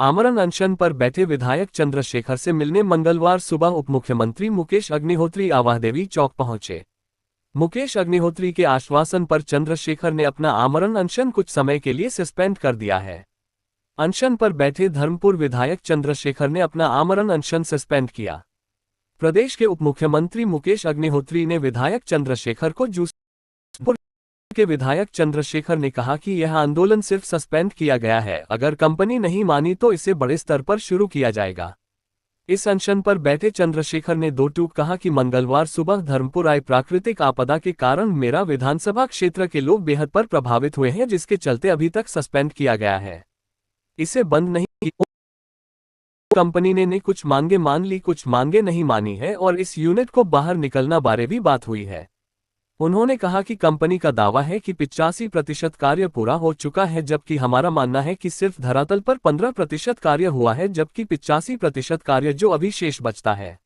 आमरण अनशन पर बैठे विधायक चंद्रशेखर से मिलने मंगलवार सुबह उपमुख्यमंत्री मुकेश अग्निहोत्री आवाहदेवी चौक पहुंचे। मुकेश अग्निहोत्री के आश्वासन पर चंद्रशेखर ने अपना आमरण अनशन कुछ समय के लिए सस्पेंड कर दिया है। अनशन पर बैठे धर्मपुर विधायक चंद्रशेखर ने अपना आमरण अनशन सस्पेंड किया। प्रदेश के उपमुख्यमंत्री मुकेश अग्निहोत्री ने विधायक चंद्रशेखर को जूसपुर के विधायक चंद्रशेखर ने कहा कि यह आंदोलन सिर्फ सस्पेंड किया गया है, अगर कंपनी नहीं मानी तो इसे बड़े स्तर पर शुरू किया जाएगा। इस अनशन पर बैठे चंद्रशेखर ने दो टूक कहा कि मंगलवार सुबह धर्मपुर आई प्राकृतिक आपदा के कारण मेरा विधानसभा क्षेत्र के लोग बेहद पर प्रभावित हुए हैं, जिसके चलते अभी तक सस्पेंड किया गया है। इसे बंद नहीं किया। कंपनी ने कुछ मांगे मान ली, कुछ मांगे नहीं मानी है और इस यूनिट को बाहर निकलना बारे भी बात हुई है। उन्होंने कहा कि कंपनी का दावा है कि 85% कार्य पूरा हो चुका है, जबकि हमारा मानना है कि सिर्फ धरातल पर 15% कार्य हुआ है, जबकि 85% कार्य जो अभी शेष बचता है।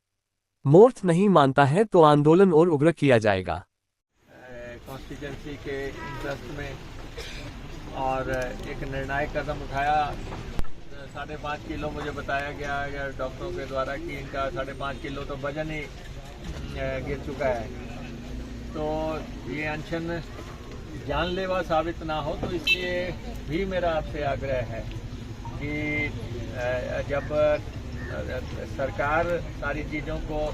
मोर्च नहीं मानता है तो आंदोलन और उग्र किया जाएगा। कॉन्स्टिट्यूएंसी के इंटरेस्ट में और एक निर्णायक कदम उठाया। 5.5 किलो मुझे बताया गया डॉक्टरों के द्वारा कि इनका 5.5 किलो तो वजन ही गिर चुका है। तो ये अनशन जानलेवा साबित ना हो, तो इसलिए भी मेरा आपसे आग्रह है कि जब सरकार सारी चीज़ों को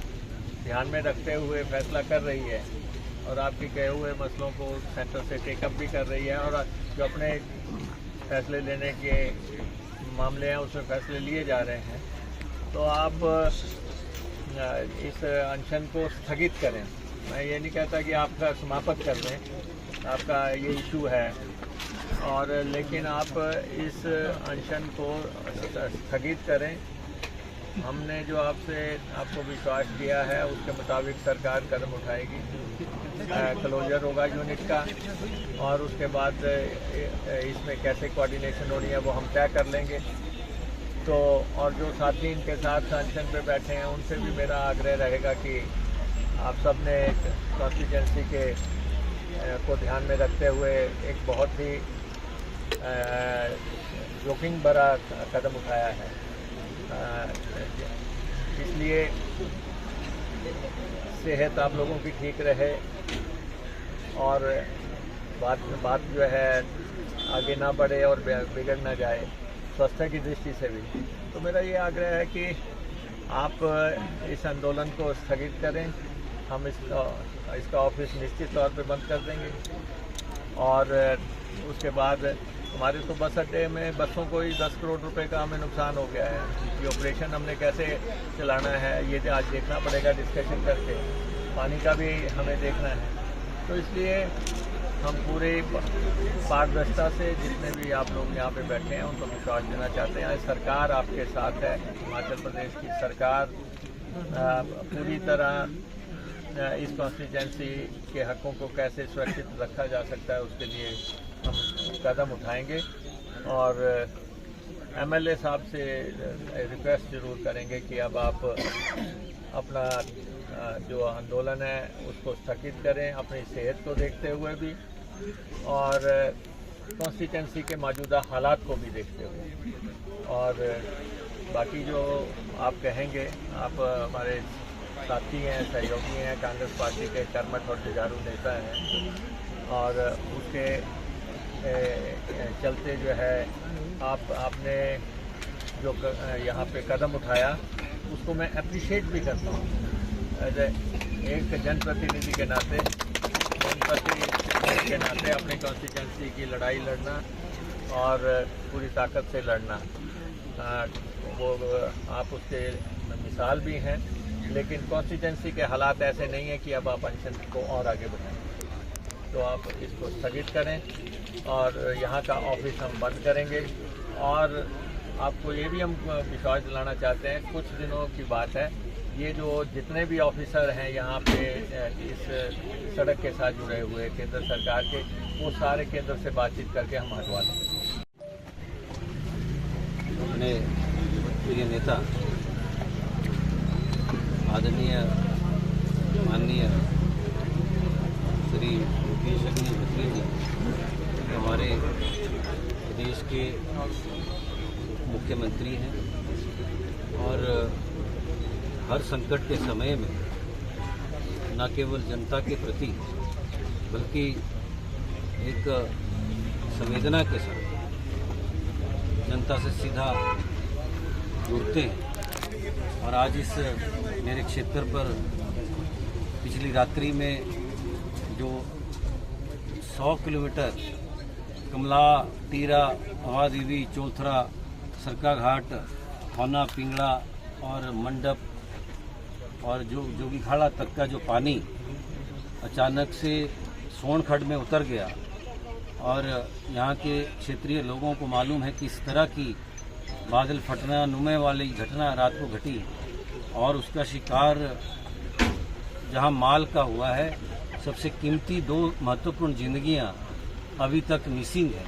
ध्यान में रखते हुए फैसला कर रही है और आपके कहे हुए मसलों को सेंटर से टेकअप भी कर रही है और जो अपने फैसले लेने के मामले हैं उसमें फैसले लिए जा रहे हैं, तो आप इस अनशन को स्थगित करें। मैं ये नहीं कहता कि आपका समाप्त कर दें, आपका ये इशू है, और लेकिन आप इस अनशन को स्थगित करें। हमने जो आपको विश्वास दिया है उसके मुताबिक सरकार कदम उठाएगी। क्लोजर होगा यूनिट का और उसके बाद इसमें कैसे कोऑर्डिनेशन होनी है वो हम तय कर लेंगे। तो और जो साथी इनके साथ अनशन पे बैठे हैं उनसे भी मेरा आग्रह रहेगा कि आप सब ने कॉन्स्टिट्यूएंसी के को ध्यान में रखते हुए एक बहुत ही जोखिम भरा कदम उठाया है। इसलिए सेहत आप लोगों की ठीक रहे और बात जो है आगे ना बढ़े और बिगड़ ना जाए स्वास्थ्य की दृष्टि से भी। तो मेरा ये आग्रह है कि आप इस आंदोलन को स्थगित करें। हम इसका ऑफिस निश्चित तौर पे बंद कर देंगे और उसके बाद हमारे तो बस अड्डे में बसों को ही 10 करोड़ रुपए का हमें नुकसान हो गया है। ये ऑपरेशन हमने कैसे चलाना है ये आज देखना पड़ेगा डिस्कशन करके। पानी का भी हमें देखना है। तो इसलिए हम पूरे पारदर्शिता से जितने भी आप लोग यहाँ पे बैठे हैं उनको विश्वास देना चाहते हैं। सरकार आपके साथ है। हिमाचल प्रदेश की सरकार पूरी तरह इस कॉन्स्टिट्यूएंसी के हकों को कैसे सुरक्षित रखा जा सकता है उसके लिए हम कदम उठाएंगे और एमएलए साहब से रिक्वेस्ट जरूर करेंगे कि अब आप अपना जो आंदोलन है उसको स्थगित करें, अपनी सेहत को देखते हुए भी और कॉन्स्टिट्यूएंसी के मौजूदा हालात को भी देखते हुए। और बाकी जो आप कहेंगे, आप हमारे साथी हैं, सहयोगी हैं, कांग्रेस पार्टी के कर्मठ और जुझारू नेता हैं और उसके चलते जो है आपने जो यहाँ पे कदम उठाया उसको मैं अप्रिशिएट भी करता हूँ। एक जनप्रतिनिधि के नाते अपनी कॉन्स्टिट्यूएंसी की लड़ाई लड़ना और पूरी ताकत से लड़ना, वो आप उसके मिसाल भी हैं। लेकिन कॉन्स्टिट्यूएंसी के हालात ऐसे नहीं है कि अब आप अनशन को और आगे बढ़ाएं। तो आप इसको स्थगित करें और यहाँ का ऑफिस हम बंद करेंगे। और आपको ये भी हम विश्वास दिलाना चाहते हैं, कुछ दिनों की बात है, ये जो जितने भी ऑफिसर हैं यहाँ पे इस सड़क के साथ जुड़े हुए केंद्र सरकार के, वो सारे केंद्र से बातचीत करके हम हटवा देंगे। अपने प्रिय नेता आदरणीय माननीय श्री मुकेश अग्निहोत्री जी हमारे प्रदेश के मुख्यमंत्री हैं और हर संकट के समय में न केवल जनता के प्रति बल्कि एक संवेदना के साथ जनता से सीधा जुड़ते हैं। और आज इस मेरे क्षेत्र पर पिछली रात्रि में जो 100 किलोमीटर कमला, टीरा, अवादेवी, चौथरा, सरकाघाट, होना, पिंगला और मंडप और जो जोगीखाड़ा तक का जो पानी अचानक से सोनखड्ड में उतर गया और यहाँ के क्षेत्रीय लोगों को मालूम है कि इस तरह की बादल फटना नुमे वाली घटना रात को घटी और उसका शिकार जहाँ माल का हुआ है। सबसे कीमती 2 महत्वपूर्ण जिंदगियाँ अभी तक मिसिंग है।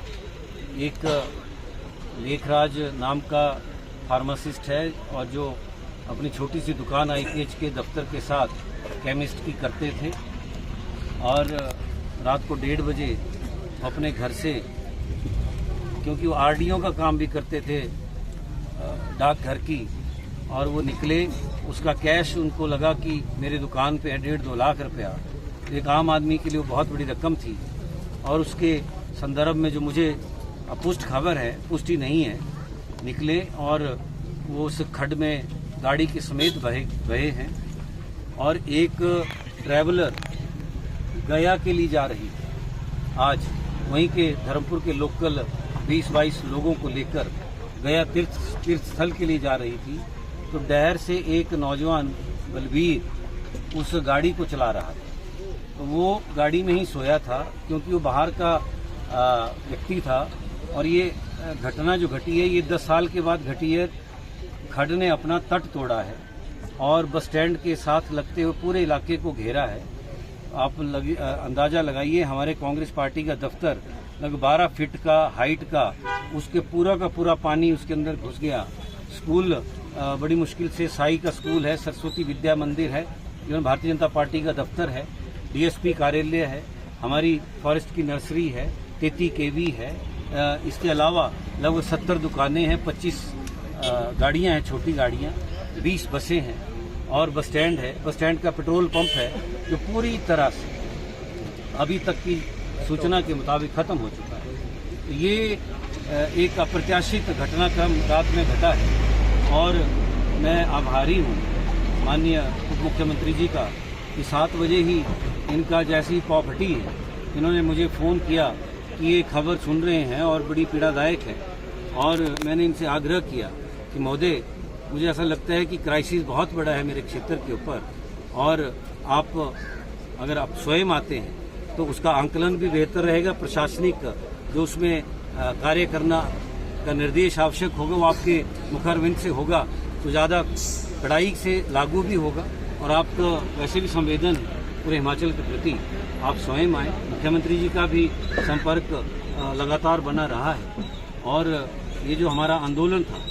एक लेखराज नाम का फार्मासिस्ट है और जो अपनी छोटी सी दुकान IPH के दफ्तर के साथ केमिस्ट की करते थे और रात को 1:30 बजे अपने घर से, क्योंकि वो RDO का काम भी करते थे डाकघर की, और वो निकले। उसका कैश उनको लगा कि मेरी दुकान पे 1.5-2 लाख रुपया, एक आम आदमी के लिए वो बहुत बड़ी रकम थी। और उसके संदर्भ में जो मुझे अपुष्ट खबर है, पुष्टि नहीं है, निकले और वो उस खड्ड में गाड़ी के समेत बहे हैं। और एक ट्रैवलर गया के लिए जा रही थी, आज वहीं के धर्मपुर के लोकल 20-22 लोगों को लेकर गया तीर्थ स्थल के लिए जा रही थी। तो डहर से एक नौजवान बलबीर उस गाड़ी को चला रहा था। तो वो गाड़ी में ही सोया था क्योंकि वो बाहर का व्यक्ति था। और ये घटना जो घटी है ये 10 साल के बाद घटी है। खड्ड ने अपना तट तोड़ा है और बस स्टैंड के साथ लगते हुए पूरे इलाके को घेरा है। आप अंदाजा लगाइए, हमारे कांग्रेस पार्टी का दफ्तर लगभग 12 फीट का हाइट का, उसके पूरा का पूरा पानी उसके अंदर घुस गया। स्कूल बड़ी मुश्किल से, साई का स्कूल है, सरस्वती विद्या मंदिर है, इवन भारतीय जनता पार्टी का दफ्तर है, DSP कार्यालय है, हमारी फॉरेस्ट की नर्सरी है, 33 KV है। इसके अलावा लगभग 70 दुकानें हैं, 25 गाड़ियां हैं, छोटी गाड़ियां, 20 बसें हैं और बस स्टैंड है। बस स्टैंड का पेट्रोल पंप है जो पूरी तरह से अभी तक की सूचना के मुताबिक खत्म हो चुका है। ये एक अप्रत्याशित घटनाक्रम रात में घटा है और मैं आभारी हूँ माननीय उप मुख्यमंत्री जी का कि 7 बजे ही इनका जैसी पौ फटी है, इन्होंने मुझे फ़ोन किया कि ये खबर सुन रहे हैं और बड़ी पीड़ादायक है। और मैंने इनसे आग्रह किया कि महोदय, मुझे ऐसा लगता है कि क्राइसिस बहुत बड़ा है मेरे क्षेत्र के ऊपर और आप अगर आप स्वयं आते हैं तो उसका आंकलन भी बेहतर रहेगा। प्रशासनिक जो उसमें कार्य करना का निर्देश आवश्यक होगा वो आपके मुखारविंद से होगा तो ज़्यादा कड़ाई से लागू भी होगा। और आप तो वैसे भी संवेदन पूरे हिमाचल के प्रति आप स्वयं आए। मुख्यमंत्री जी का भी संपर्क लगातार बना रहा है। और ये जो हमारा आंदोलन था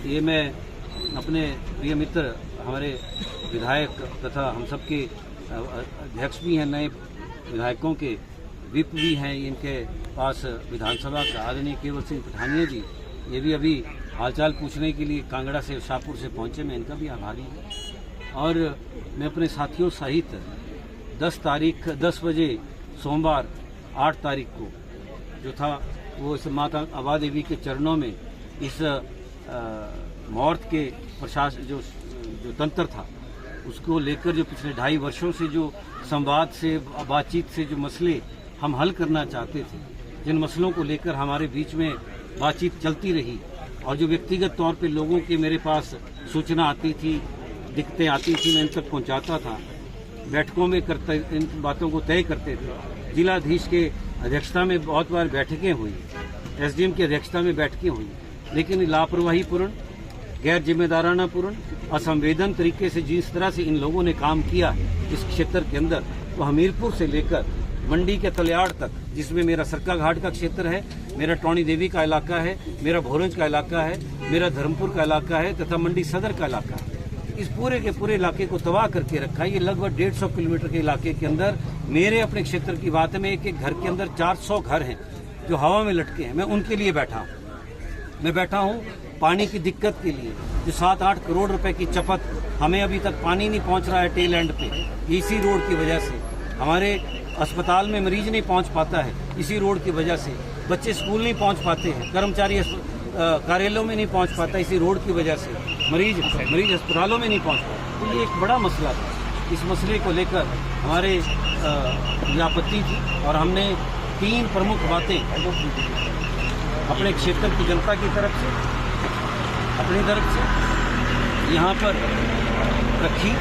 ये मैं अपने प्रिय मित्र हमारे विधायक तथा हम सबके अध्यक्ष भी हैं, नए विधायकों के विप भी हैं इनके पास विधानसभा का, आदरणीय केवल सिंह पठानिया जी, ये भी अभी हालचाल पूछने के लिए कांगड़ा से शाहपुर से पहुंचे। मैं इनका भी आभारी हूँ। और मैं अपने साथियों सहित 10 बजे सोमवार 8 तारीख को जो था वो इस माता अवादेवी के चरणों में इस मौत के प्रशासन जो तंत्र था उसको लेकर जो पिछले 2.5 वर्षों से जो संवाद से, बातचीत से जो मसले हम हल करना चाहते थे, जिन मसलों को लेकर हमारे बीच में बातचीत चलती रही और जो व्यक्तिगत तौर पे लोगों के मेरे पास सूचना आती थी, दिक्कतें आती थी, मैं इन तक पहुंचाता था। बैठकों में करते इन बातों को तय करते थे। जिलाधीश के अध्यक्षता में बहुत बार बैठकें हुई, SDM की अध्यक्षता में बैठकें हुई, लेकिन लापरवाहीपूर्ण, गैर जिम्मेदाराना पूर्ण, असंवेदन तरीके से जिस तरह से इन लोगों ने काम किया इस क्षेत्र के अंदर, तो हमीरपुर से लेकर मंडी के तलियाड़ तक, जिसमें मेरा सरकाघाट का क्षेत्र है, मेरा टौणी देवी का इलाका है, मेरा भोरंज का इलाका है, मेरा धर्मपुर का इलाका है तथा मंडी सदर का इलाका है, इस पूरे के पूरे इलाके को तबाह करके रखा है। ये लगभग 150 किलोमीटर के इलाके के अंदर मेरे अपने क्षेत्र की बात है, मैं एक घर के अंदर 400 घर हैं जो हवा में लटके हैं, मैं उनके लिए बैठा हूँ। मैं बैठा हूँ पानी की दिक्कत के लिए जो 7-8 करोड़ रुपए की चपत, हमें अभी तक पानी नहीं पहुंच रहा है टेल एंड पे, इसी रोड की वजह से। हमारे अस्पताल में मरीज नहीं पहुंच पाता है इसी रोड की वजह से। बच्चे स्कूल नहीं पहुंच पाते हैं, कर्मचारी कार्यालयों में नहीं पहुंच पाता इसी रोड की वजह से। मरीज अस्पतालों में नहीं पहुंच पाते। तो ये एक बड़ा मसला था। इस मसले को लेकर हमारे ये आपत्ति थी और हमने 3 प्रमुख बातें अपने क्षेत्र की जनता की तरफ से, अपनी तरफ से यहाँ पर रखी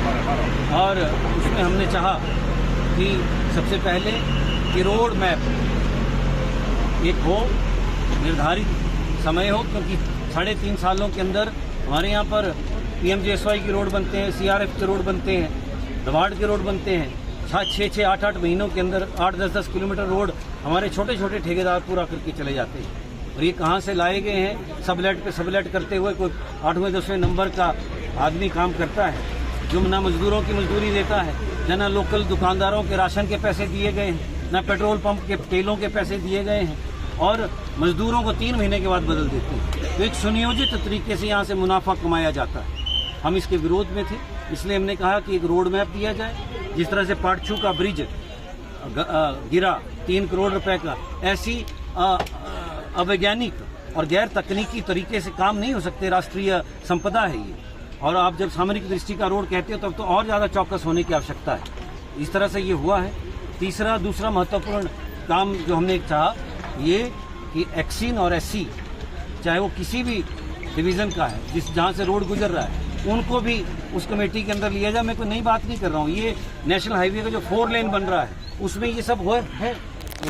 और उसमें हमने चाहा कि सबसे पहले कि रोड मैप एक हो, निर्धारित समय हो, क्योंकि 3.5 सालों के अंदर हमारे यहाँ पर PMJSY की रोड बनते हैं, CRF के रोड बनते हैं, दवाड़ के रोड बनते हैं। 6-8 महीनों के अंदर 8-10 किलोमीटर रोड हमारे छोटे छोटे ठेकेदार पूरा करके चले जाते हैं। और ये कहाँ से लाए गए हैं? सबलेट पे सबलेट करते हुए कोई 8वें-10वें नंबर का आदमी काम करता है जो ना मजदूरों की मजदूरी देता है, ना लोकल दुकानदारों के राशन के पैसे दिए गए हैं, ना पेट्रोल पंप के तेलों के पैसे दिए गए हैं और मजदूरों को 3 महीने के बाद बदल देते हैं। तो एक सुनियोजित तरीके से यहाँ से मुनाफा कमाया जाता है। हम इसके विरोध में थे, इसलिए हमने कहा कि एक रोड मैप दिया जाए। जिस तरह से पाटछू का ब्रिज गिरा 3 करोड़ रुपए का, ऐसी अवैज्ञानिक और गैर तकनीकी तरीके से काम नहीं हो सकते। राष्ट्रीय संपदा है ये, और आप जब सामरिक दृष्टि का रोड कहते हो तब तो और ज़्यादा चौकस होने की आवश्यकता है। इस तरह से ये हुआ है। दूसरा महत्वपूर्ण काम जो हमने चाहा ये कि एक्सीन और एससी, चाहे वो किसी भी डिवीज़न का है जहाँ से रोड गुजर रहा है, उनको भी उस कमेटी के अंदर लिया जाए। मैं कोई नई बात नहीं कर रहा हूँ। ये नेशनल हाईवे का जो 4 लेन बन रहा है उसमें ये सब हुआ है।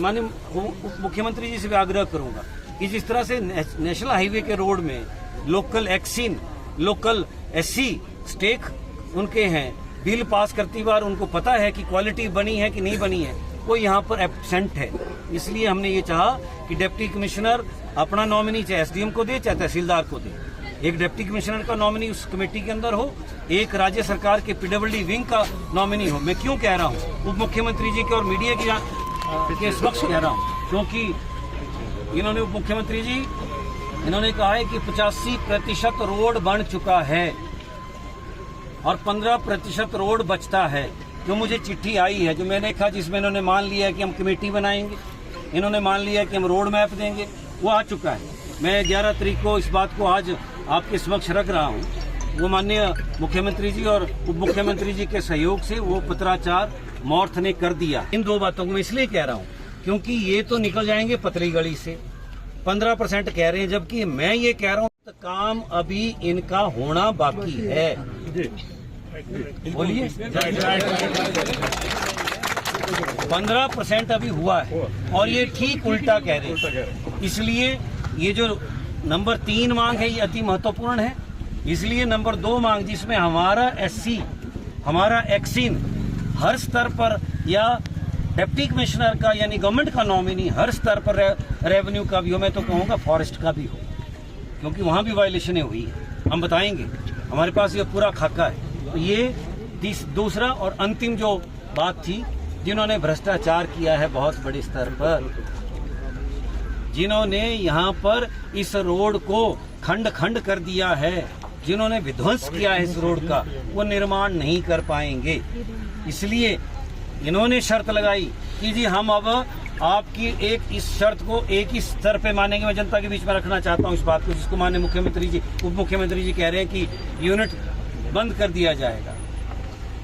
माननीय उप मुख्यमंत्री जी से भी आग्रह करूंगा कि जिस तरह से नेशनल हाईवे के रोड में लोकल एक्सीन, लोकल एससी स्टेक उनके हैं, बिल पास करती बार उनको पता है कि क्वालिटी बनी है कि नहीं बनी है, कोई यहाँ पर एब्सेंट है। इसलिए हमने ये चाहा कि डिप्टी कमिश्नर अपना नॉमिनी चाहे एसडीएम को दे चाहे तहसीलदार को दे, एक डिप्टी कमिश्नर का नॉमिनी उस कमेटी के अंदर हो, एक राज्य सरकार के पीडब्ल्यूडी विंग का नॉमिनी हो। मैं क्यों कह रहा हूँ? उप मुख्यमंत्री जी के और मीडिया के समक्ष कह रहा हूँ, क्योंकि इन्होंने उप मुख्यमंत्री जी इन्होंने कहा है कि 85% रोड बन चुका है और 15% रोड बचता है। जो मुझे चिट्ठी आई है, जो मैंने देखा, जिसमें इन्होंने मान लिया है कि हम कमेटी बनाएंगे, इन्होंने मान लिया है कि हम रोड मैप देंगे, वो आ चुका है। मैं 11 तारीख को इस बात को आज आपके समक्ष रख रहा हूँ। वो माननीय मुख्यमंत्री जी और उप मुख्यमंत्री जी के सहयोग से वो पत्राचार मॉर्थ ने कर दिया। इन 2 बातों को मैं इसलिए कह रहा हूँ क्योंकि ये तो निकल जाएंगे पतली गली से, 15% कह रहे हैं, जबकि मैं ये कह रहा हूँ तो काम अभी इनका होना बाकी है। बोलिए 15% अभी हुआ है और ये ठीक उल्टा कह रहे हैं। इसलिए ये जो नंबर 3 मांग है ये अति महत्वपूर्ण है। इसलिए नंबर 2 मांग, जिसमें हमारा एससी, हमारा एक्सीन हर स्तर पर, या डिप्टी कमिश्नर का यानी गवर्नमेंट का नॉमिनी हर स्तर पर, रेवेन्यू का भी हो, मैं तो कहूँगा फॉरेस्ट का भी हो, क्योंकि वहाँ भी वायलेशनें हुई है। हम बताएंगे, हमारे पास ये पूरा खाका है। तो ये दूसरा और अंतिम जो बात थी, जिन्होंने भ्रष्टाचार किया है बहुत बड़े स्तर पर, जिन्होंने यहाँ पर इस रोड को खंड खंड कर दिया है, जिन्होंने विध्वंस किया है इस रोड का, वो निर्माण नहीं कर पाएंगे। इसलिए इन्होंने शर्त लगाई कि जी हम अब आपकी इस शर्त को एक ही स्तर पे मानेंगे। मैं जनता के बीच में रखना चाहता हूँ इस बात को, जिसको माननीय मुख्यमंत्री जी, उप मुख्यमंत्री जी कह रहे हैं कि यूनिट बंद कर दिया जाएगा,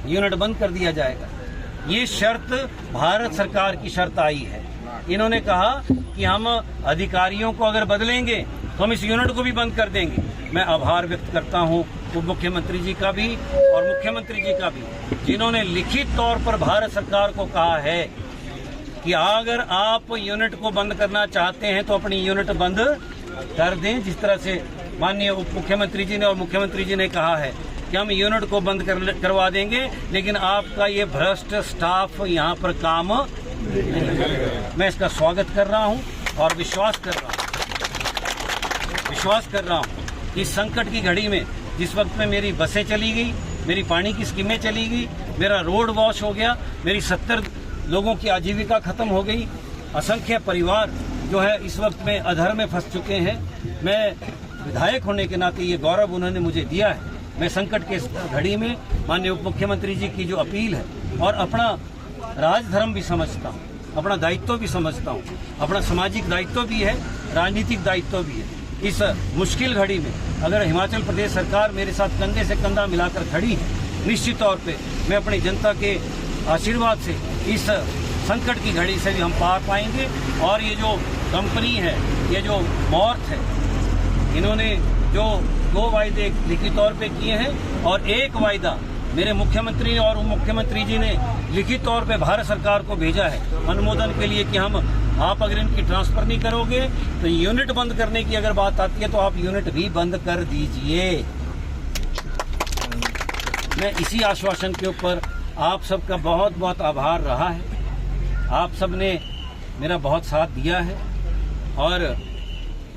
यूनिट बंद कर दिया जाएगा। ये शर्त भारत सरकार की शर्त आई है। इन्होंने कहा कि हम अधिकारियों को अगर बदलेंगे तो हम इस यूनिट को भी बंद कर देंगे। मैं आभार व्यक्त करता हूं उप मुख्यमंत्री जी का भी और मुख्यमंत्री जी का भी, जिन्होंने लिखित तौर पर भारत सरकार को कहा है कि अगर आप यूनिट को बंद करना चाहते हैं तो अपनी यूनिट बंद कर दें। जिस तरह से माननीय उप मुख्यमंत्री जी ने और मुख्यमंत्री जी ने कहा है कि हम यूनिट को बंद करवा देंगे, लेकिन आपका ये भ्रष्ट स्टाफ यहाँ पर काम नहीं। मैं इसका स्वागत कर रहा हूँ और विश्वास कर रहा हूँ कि इस संकट की घड़ी में, जिस वक्त में मेरी बसें चली गई, मेरी पानी की स्कीमें चली गई, मेरा रोड वॉश हो गया, मेरी 70 लोगों की आजीविका खत्म हो गई, असंख्य परिवार जो है इस वक्त में अधर में फंस चुके हैं, मैं विधायक होने के नाते ये गौरव उन्होंने मुझे दिया है। मैं संकट के इस घड़ी में माननीय उप मुख्यमंत्री जी की जो अपील है और अपना राजधर्म भी समझता हूँ, अपना दायित्व भी समझता हूँ, अपना सामाजिक दायित्व भी है, राजनीतिक दायित्व भी है। इस मुश्किल घड़ी में अगर हिमाचल प्रदेश सरकार मेरे साथ कंधे से कंधा मिलाकर खड़ी है, निश्चित तौर पे मैं अपनी जनता के आशीर्वाद से इस संकट की घड़ी से भी हम पार पाएंगे। और ये जो कंपनी है, ये जो मॉर्थ है, इन्होंने जो 2 वायदे लिखित तौर पे किए हैं और 1 वायदा मेरे मुख्यमंत्री और उप मुख्यमंत्री जी ने लिखित तौर पे भारत सरकार को भेजा है अनुमोदन के लिए कि आप अगर इनकी ट्रांसफर नहीं करोगे तो यूनिट बंद करने की अगर बात आती है तो आप यूनिट भी बंद कर दीजिए। मैं इसी आश्वासन के ऊपर आप सबका बहुत बहुत आभार रहा है। आप सब ने मेरा बहुत साथ दिया है और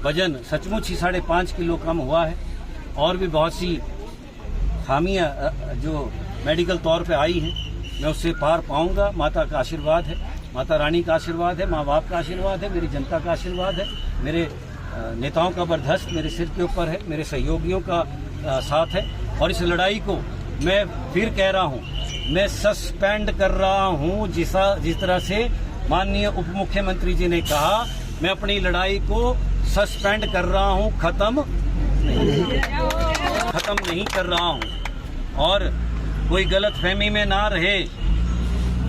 वजन सचमुच ही 5.5 किलो कम हुआ है और भी बहुत सी खामियां जो मेडिकल तौर पे आई हैं मैं उससे पार पाऊंगा। माता का आशीर्वाद है, माता रानी का आशीर्वाद है, माँ बाप का आशीर्वाद है, मेरी जनता का आशीर्वाद है, मेरे नेताओं का बर्दाश्त मेरे सिर के ऊपर है, मेरे सहयोगियों का साथ है। और इस लड़ाई को मैं फिर कह रहा हूँ, मैं सस्पेंड कर रहा हूँ। जिस तरह से माननीय उप मुख्यमंत्री जी ने कहा, मैं अपनी लड़ाई को सस्पेंड कर रहा हूँ, खत्म नहीं कर रहा हूँ। और कोई गलत फहमी में ना रहे,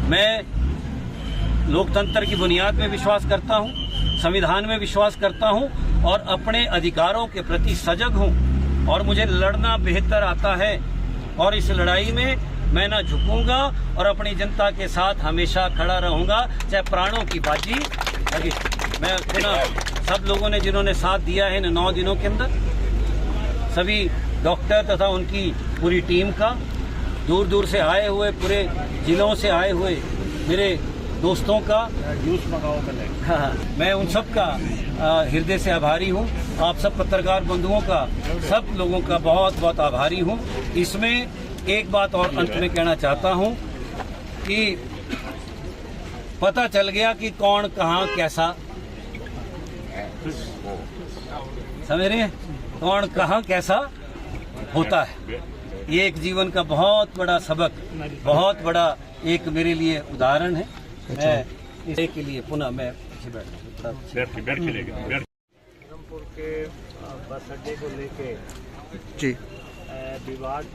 मैं लोकतंत्र की बुनियाद में विश्वास करता हूँ, संविधान में विश्वास करता हूँ और अपने अधिकारों के प्रति सजग हूँ और मुझे लड़ना बेहतर आता है। और इस लड़ाई में मैं ना झुकूंगा और अपनी जनता के साथ हमेशा खड़ा रहूंगा, चाहे प्राणों की बाजी लगे। मैं पुनः सब लोगों ने जिन्होंने साथ दिया है इन 9 दिनों के अंदर, सभी डॉक्टर तथा उनकी पूरी टीम का, दूर दूर से आए हुए, पूरे जिलों से आए हुए मेरे दोस्तों का, हाँ, मैं उन सब का हृदय से आभारी हूँ। आप सब पत्रकार बंधुओं का, सब लोगों का बहुत बहुत आभारी हूँ। इसमें एक बात और अंत में कहना चाहता हूँ कि पता चल गया कि कौन कहाँ कैसा, समझ रहे हैं, कौन कहाँ कैसा होता है। ये एक जीवन का बहुत बड़ा सबक, बहुत बड़ा एक मेरे लिए उदाहरण है। मैं इसके लिए पुनः मैं धर्मपुर के बस अड्डे को लेके जी विवाद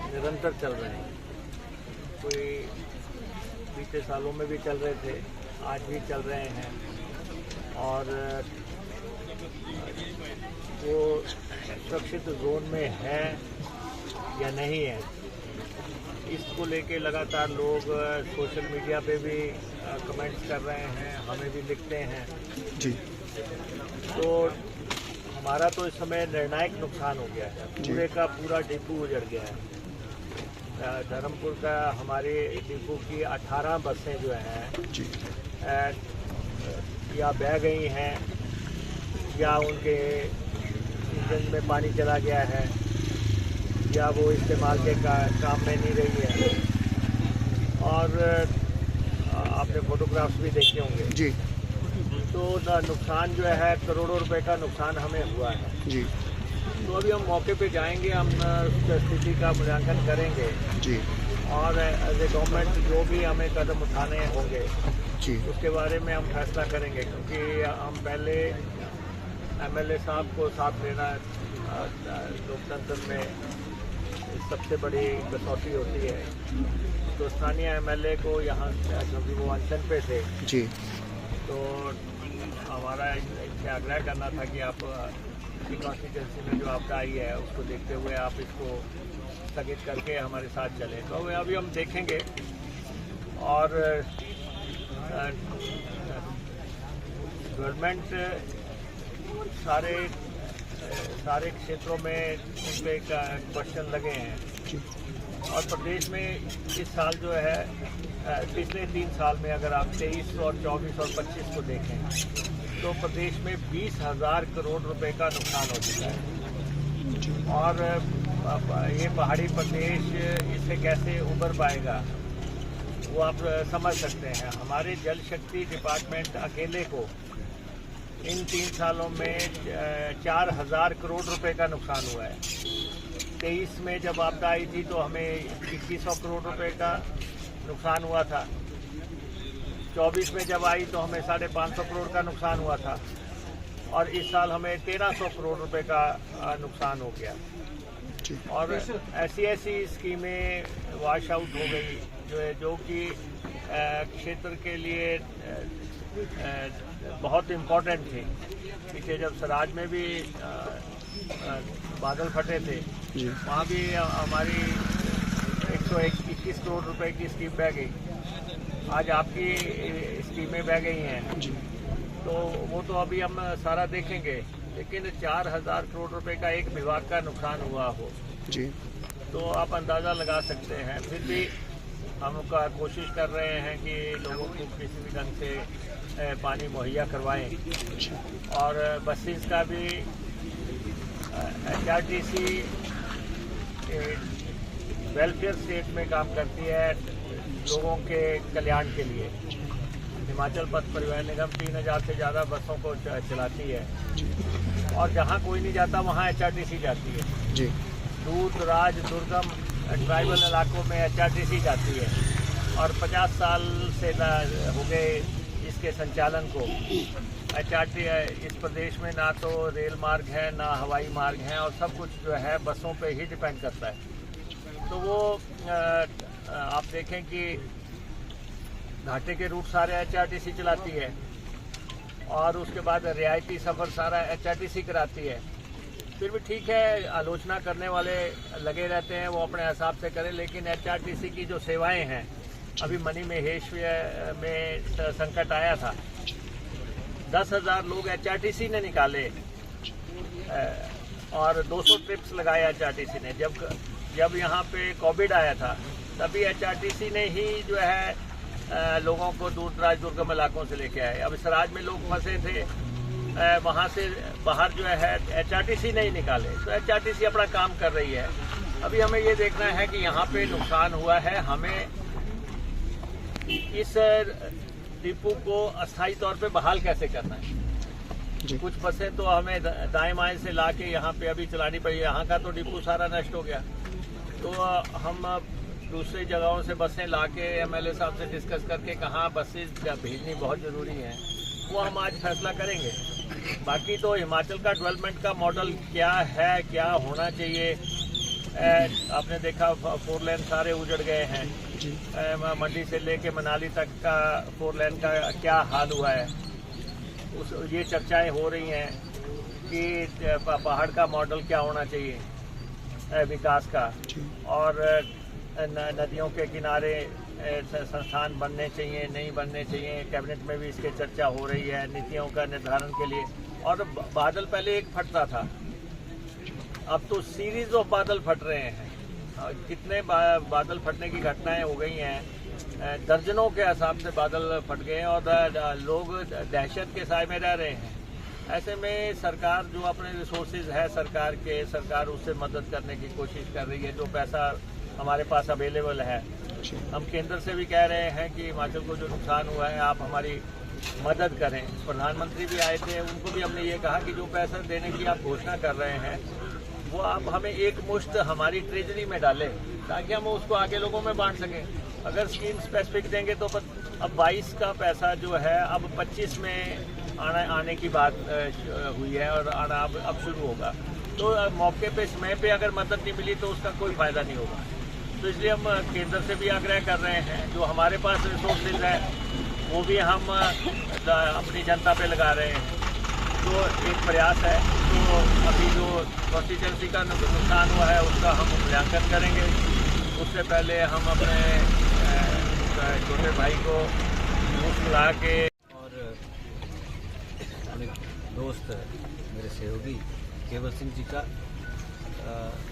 निरंतर चल रहे हैं। कोई बीते सालों में भी चल रहे थे, आज भी चल रहे हैं और वो सुरक्षित जोन में है या नहीं है, इसको लेके लगातार लोग सोशल मीडिया पे भी कमेंट्स कर रहे हैं, हमें भी लिखते हैं जी। तो हमारा तो इस समय निर्णायक नुकसान हो गया है, पूरे का पूरा डिपो उजड़ गया है। धर्मपुर का हमारे डिपो की 18 बसें जो हैं जी या बह गई हैं या उनके इंजन में पानी चला गया है या वो इस्तेमाल के काम में नहीं रही है। और आपने फोटोग्राफ्स भी देखे होंगे जी। तो नुकसान जो है करोड़ों रुपए का नुकसान हमें हुआ है जी। तो अभी हम मौके पे जाएंगे, हम स्थिति का मूल्यांकन करेंगे जी और एज ए गवर्नमेंट जो भी हमें कदम उठाने होंगे जी उसके बारे में हम फैसला करेंगे। क्योंकि हम पहले एमएलए साहब को साथ लेना लोकतंत्र में सबसे बड़ी कसौटी होती है। तो स्थानीय एमएलए को यहाँ क्योंकि वो अनशन पे थे जी, तो हमारा इनसे आग्रह करना था कि आप कॉन्स्टिट्यूंसी में जो आपदा आई है उसको देखते हुए आप इसको स्थगित करके हमारे साथ चलें। तो अभी हम देखेंगे और गवर्नमेंट सारे क्षेत्रों में इन पे क्वेश्चन लगे हैं और प्रदेश में इस साल जो है पिछले 3 साल में अगर आप 23 और 24 और 25 को देखें तो प्रदेश में 20,000 करोड़ रुपए का नुकसान हो चुका है। और ये पहाड़ी प्रदेश इससे कैसे उबर पाएगा वो आप समझ सकते हैं। हमारे जल शक्ति डिपार्टमेंट अकेले को इन 3 सालों में 4,000 करोड़ रुपए का नुकसान हुआ है। 23 में जब आपदा आई थी तो हमें 2100 करोड़ रुपए का नुकसान हुआ था। 24 में जब आई तो हमें 550 करोड़ का नुकसान हुआ था और इस साल हमें 1300 करोड़ रुपए का नुकसान हो गया। और ऐसी स्कीमें वॉश आउट हो गई जो कि क्षेत्र के लिए बहुत इम्पोर्टेंट थी। पीछे जब सराज में भी बादल फटे थे वहाँ भी हमारी 121 करोड़ रुपए की स्कीम बह गई। आज आपकी स्कीमें बह गई हैं तो वो तो अभी हम सारा देखेंगे, लेकिन 4,000 करोड़ रुपए का एक विभाग का नुकसान हुआ हो जी तो आप अंदाज़ा लगा सकते हैं। फिर भी हम कोशिश कर रहे हैं कि लोगों को किसी भी ढंग से पानी मुहैया करवाएं। और बसेस का भी HRTC वेलफेयर स्टेट में काम करती है लोगों के कल्याण के लिए। हिमाचल पथ परिवहन निगम 3,000 से ज़्यादा बसों को चलाती है और जहाँ कोई नहीं जाता वहाँ HRTC जाती है जी। दूर दराज दुर्गम ट्राइबल इलाकों में HRTC जाती है और 50 साल से हो गए इसके संचालन को। इस प्रदेश में ना तो रेल मार्ग है ना हवाई मार्ग है और सब कुछ जो है बसों पे ही डिपेंड करता है। तो वो आप देखें कि घाटे के रूट सारे HRTC चलाती है और उसके बाद रियायती सफ़र सारा HRTC कराती है। फिर भी ठीक है, आलोचना करने वाले लगे रहते हैं, वो अपने हिसाब से करें, लेकिन HRTC की जो सेवाएं हैं, अभी मनी महेश में संकट आया था, 10,000 लोग HRTC ने निकाले और 200 ट्रिप्स लगाए HRTC ने। जब यहाँ पे कोविड आया था तभी HRTC ने ही जो है लोगों को दूर दराज दुर्गम इलाकों से लेके आए। अब सराज में लोग फंसे थे, वहाँ से बाहर जो है HRTC नहीं निकाले, तो HRTC अपना काम कर रही है। अभी हमें ये देखना है कि यहाँ पे नुकसान हुआ है, हमें इस डिपो को अस्थायी तौर पे बहाल कैसे करना है। कुछ बसें तो हमें दाएं बाएं से ला के यहाँ पे अभी चलानी पड़ी। यहाँ का तो डिपो सारा नष्ट हो गया, तो हम दूसरी जगहों से बसें ला के MLA साहब से डिस्कस करके कहाँ बसेज भेजनी बहुत ज़रूरी है वो हम आज फैसला करेंगे। बाकी तो हिमाचल का डेवलपमेंट का मॉडल क्या है, क्या होना चाहिए, आपने देखा 4 लेन सारे उजड़ गए हैं। मंडी से लेके मनाली तक का 4 लेन का क्या हाल हुआ है, ये चर्चाएं हो रही हैं कि पहाड़ का मॉडल क्या होना चाहिए विकास का, और नदियों के किनारे संस्थान बनने चाहिए नहीं बनने चाहिए। कैबिनेट में भी इसके चर्चा हो रही है नीतियों का निर्धारण के लिए। और बादल पहले एक फटता था, अब तो सीरीज ऑफ बादल फट रहे हैं। कितने बादल फटने की घटनाएं हो गई हैं, दर्जनों के हिसाब से बादल फट गए और लोग दहशत के साए में रह रहे हैं। ऐसे में सरकार जो अपने रिसोर्सेज है सरकार उससे मदद करने की कोशिश कर रही है। जो पैसा हमारे पास अवेलेबल है, हम केंद्र से भी कह रहे हैं कि हिमाचल को जो नुकसान हुआ है आप हमारी मदद करें। प्रधानमंत्री भी आए थे, उनको भी हमने ये कहा कि जो पैसा देने की आप घोषणा कर रहे हैं वो आप हमें एक मुश्त हमारी ट्रेजरी में डालें ताकि हम उसको आगे लोगों में बांट सकें। अगर स्कीम स्पेसिफिक देंगे तो अब 22 का पैसा जो है अब 25 में आने की बात हुई है और आना अब शुरू होगा। तो मौके पे समय पे अगर मदद नहीं मिली तो उसका कोई फ़ायदा नहीं होगा। तो इसलिए हम केंद्र से भी आग्रह कर रहे हैं, जो हमारे पास रिसोर्सेज है वो भी हम अपनी जनता पे लगा रहे हैं। तो एक प्रयास है, तो अभी जो कॉन्स्टिट्यूंसी का नुकसान हुआ है उसका हम मूल्यांकन करेंगे। उससे पहले हम अपने छोटे भाई को मुस्कुरा के और अपने दोस्त मेरे सहयोगी केवल सिंह जी का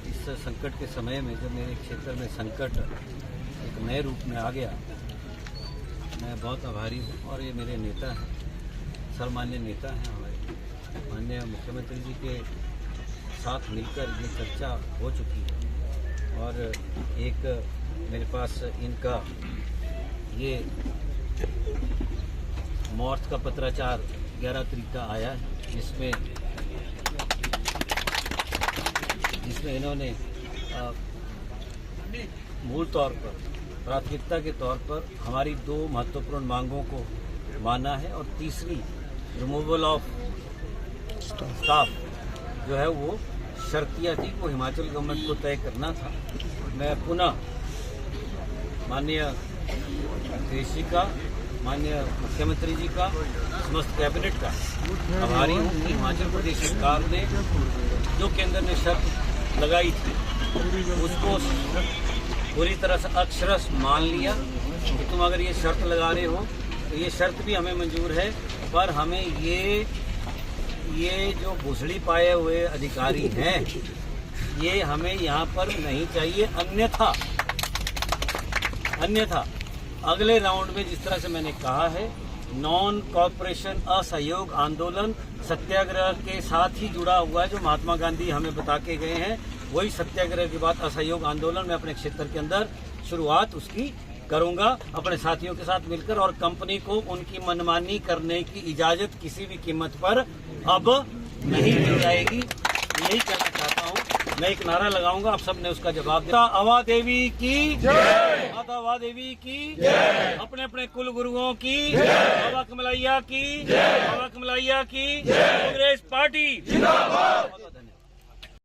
इस संकट के समय में जब मेरे क्षेत्र में संकट एक नए रूप में आ गया, मैं बहुत आभारी हूँ। और ये मेरे नेता हैं, सर्वमान्य नेता हैं, हमारे माननीय मुख्यमंत्री जी के साथ मिलकर ये चर्चा हो चुकी है और एक मेरे पास इनका ये मौत का पत्राचार 11 तारीख का आया है, जिसमें इन्होंने मूल तौर पर प्राथमिकता के तौर पर हमारी 2 महत्वपूर्ण मांगों को माना है और तीसरी रिमूवल ऑफ स्टाफ जो है वो शर्तिया थी, वो हिमाचल गवर्नमेंट को तय करना था। मैं पुनः माननीय कृषि का, माननीय मुख्यमंत्री जी का, समस्त कैबिनेट का आभारी हूँ कि हिमाचल प्रदेश सरकार ने जो केंद्र ने शर्त लगाई थी उसको पूरी तरह से अक्षरश मान लिया कि तुम अगर ये शर्त लगा रहे हो तो ये शर्त भी हमें मंजूर है, पर हमें ये जो भुसड़ी पाए हुए अधिकारी हैं ये हमें यहाँ पर नहीं चाहिए। अन्यथा अगले राउंड में जिस तरह से मैंने कहा है, नॉन कॉर्पोरेशन असहयोग आंदोलन सत्याग्रह के साथ ही जुड़ा हुआ है, जो महात्मा गांधी हमें बता के गए हैं, वही सत्याग्रह के बाद असहयोग आंदोलन में अपने क्षेत्र के अंदर शुरुआत उसकी करूंगा अपने साथियों के साथ मिलकर, और कंपनी को उनकी मनमानी करने की इजाजत किसी भी कीमत पर अब नहीं दी जाएगी। यही कहना चाहता हूँ। मैं एक नारा लगाऊंगा, आप सबने उसका जवाब दिया। आवा देवी की जय, माता आवा देवी की जय, अपने अपने कुल गुरुओं की जय, बाबा कमलैया की जय, बाबा कमलैया की जय, कांग्रेस पार्टी जिंदाबाद।